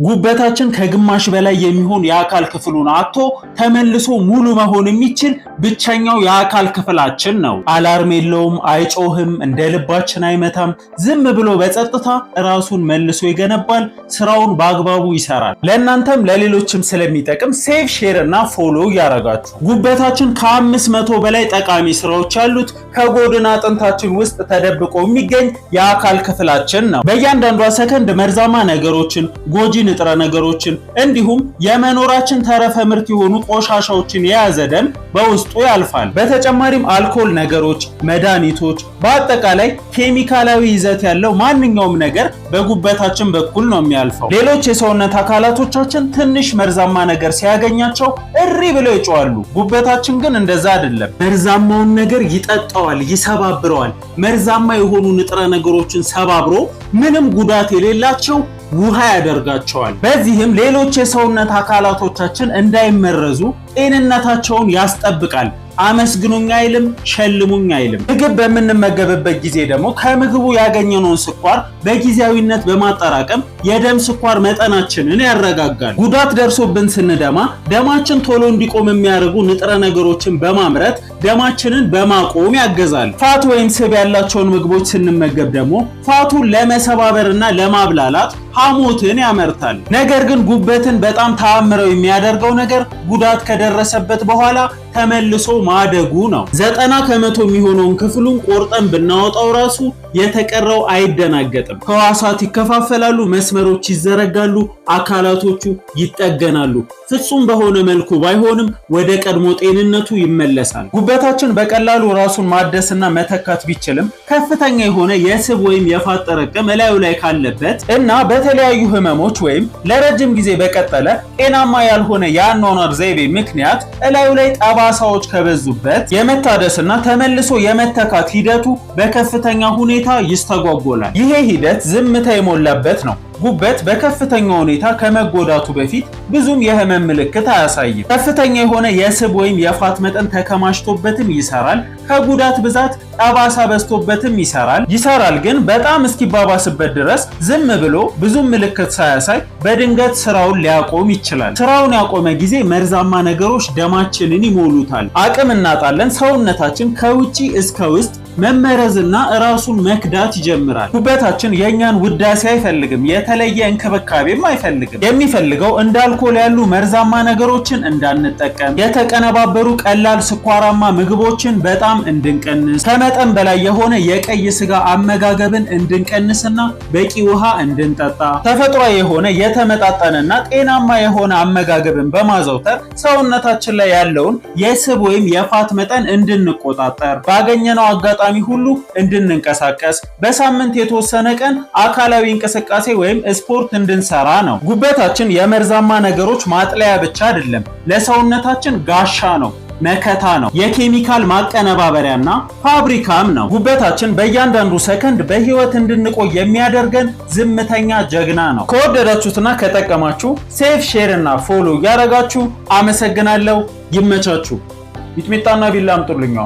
ጉበታችን ከግማሽ በላይ የሚሆን የአካል ክፍሉን አጥቶ ተመልሶ ሙሉ መሆን የሚችል ብቸኛው የአካል ክፍላችን ነው። አላርም የለውም፣ አይጮህም፣ እንደ ልባችን አይመታም። ዝም ብሎ በጸጥታ ራሱን መልሶ ይገነባል፣ ስራውን በአግባቡ ይሰራል። ለእናንተም ለሌሎችም ስለሚጠቅም ሴቭ፣ ሼር እና ፎሎ እያረጋችሁ ጉበታችን ከ500 በላይ ጠቃሚ ስራዎች ያሉት ከጎድን አጥንታችን ውስጥ ተደብቆ የሚገኝ የአካል ክፍላችን ነው። በእያንዳንዷ ሰከንድ መርዛማ ነገሮችን፣ ጎጂ ንጥረ ነገሮችን እንዲሁም የመኖራችን ተረፈ ምርት የሆኑ ቆሻሻዎችን የያዘ ደም በውስጡ ያልፋል። በተጨማሪም አልኮል ነገሮች፣ መድኃኒቶች፣ በአጠቃላይ ኬሚካላዊ ይዘት ያለው ማንኛውም ነገር በጉበታችን በኩል ነው የሚያልፈው። ሌሎች የሰውነት አካላቶቻችን ትንሽ መርዛማ ነገር ሲያገኛቸው እሪ ብለው ይጮዋሉ። ጉበታችን ግን እንደዛ አይደለም። መርዛማውን ነገር ይጠጣዋል፣ ይሰባብረዋል። መርዛማ የሆኑ ንጥረ ነገሮችን ሰባብሮ ምንም ጉዳት የሌላቸው ውሃ ያደርጋቸዋል። በዚህም ሌሎች የሰውነት አካላቶቻችን እንዳይመረዙ ጤንነታቸውን ያስጠብቃል። አመስግኑኝ አይልም፣ ሸልሙኝ አይልም። ምግብ በምንመገብበት ጊዜ ደግሞ ከምግቡ ያገኘነውን ስኳር በጊዜያዊነት በማጠራቀም የደም ስኳር መጠናችንን ያረጋጋል። ጉዳት ደርሶብን ስንደማ ደማችን ቶሎ እንዲቆም የሚያደርጉ ንጥረ ነገሮችን በማምረት ደማችንን በማቆም ያገዛል። ፋት ወይም ስብ ያላቸውን ምግቦች ስንመገብ ደግሞ ፋቱን ለመሰባበርና ለማብላላት ሐሞትን ያመርታል። ነገር ግን ጉበትን በጣም ተአምራዊ የሚያደርገው ነገር ጉዳት ከደረሰበት በኋላ ተመልሶ ማደጉ ነው። 90% የሚሆነውን ክፍሉን ቆርጠን ብናወጣው ራሱ የተቀረው አይደናገጥም። ሕዋሳት ይከፋፈላሉ፣ መስመሮች ይዘረጋሉ፣ አካላቶቹ ይጠገናሉ። ፍጹም በሆነ መልኩ ባይሆንም ወደ ቀድሞ ጤንነቱ ይመለሳል። ጉበታችን በቀላሉ ራሱን ማደስና መተካት ቢችልም ከፍተኛ የሆነ የስብ ወይም የፋት ጥርቅም እላዩ ላይ ካለበት እና በተለያዩ ህመሞች ወይም ለረጅም ጊዜ በቀጠለ ጤናማ ያልሆነ የአኗኗር ዘይቤ ምክንያት እላዩ ላይ ጠባሳዎች ከበዙበት የመታደስና ተመልሶ የመተካት ሂደቱ በከፍተኛ ሁኔታ ይስተጓጎላል። ይሄ ሂደት ዝምታ የሞላበት ነው። ጉበት በከፍተኛ ሁኔታ ከመጎዳቱ በፊት ብዙም የህመም ምልክት አያሳይም። ከፍተኛ የሆነ የስብ ወይም የፋት መጠን ተከማችቶበትም ይሰራል። ከጉዳት ብዛት ጠባሳ በዝቶበትም ይሰራል። ግን በጣም እስኪባባስበት ድረስ ዝም ብሎ ብዙም ምልክት ሳያሳይ በድንገት ስራውን ሊያቆም ይችላል። ስራውን ያቆመ ጊዜ መርዛማ ነገሮች ደማችንን ይሞሉታል። አቅም እናጣለን። ሰውነታችን ከውጪ እስከ ውስጥ መመረዝና ራሱን መክዳት ይጀምራል። ጉበታችን የኛን ውዳሴ አይፈልግም፣ የተለየ እንክብካቤም አይፈልግም። የሚፈልገው እንደ አልኮል ያሉ መርዛማ ነገሮችን እንዳንጠቀም፣ የተቀነባበሩ ቀላል ስኳራማ ምግቦችን በጣም እንድንቀንስ፣ ከመጠን በላይ የሆነ የቀይ ስጋ አመጋገብን እንድንቀንስና በቂ ውሃ እንድንጠጣ፣ ተፈጥሯዊ የሆነ የተመጣጠነና ጤናማ የሆነ አመጋገብን በማዘውተር ሰውነታችን ላይ ያለውን የስብ ወይም የፋት መጠን እንድንቆጣጠር፣ ባገኘነው አጋጣሚ ሁሉ እንድንንቀሳቀስ፣ በሳምንት የተወሰነ ቀን አካላዊ እንቅስቃሴ ወይም ስፖርት እንድንሰራ ነው። ጉበታችን የመርዛማ ነገሮች ማጥለያ ብቻ አይደለም፣ ለሰውነታችን ጋሻ ነው፣ መከታ ነው፣ የኬሚካል ማቀነባበሪያና ፋብሪካም ነው። ጉበታችን በእያንዳንዱ ሰከንድ በህይወት እንድንቆይ የሚያደርገን ዝምተኛ ጀግና ነው። ከወደዳችሁትና ከጠቀማችሁ ሴቭ፣ ሼር እና ፎሎ እያደረጋችሁ አመሰግናለሁ። ይመቻችሁ። ሚጥሚጣና ቢላ አምጡልኝ።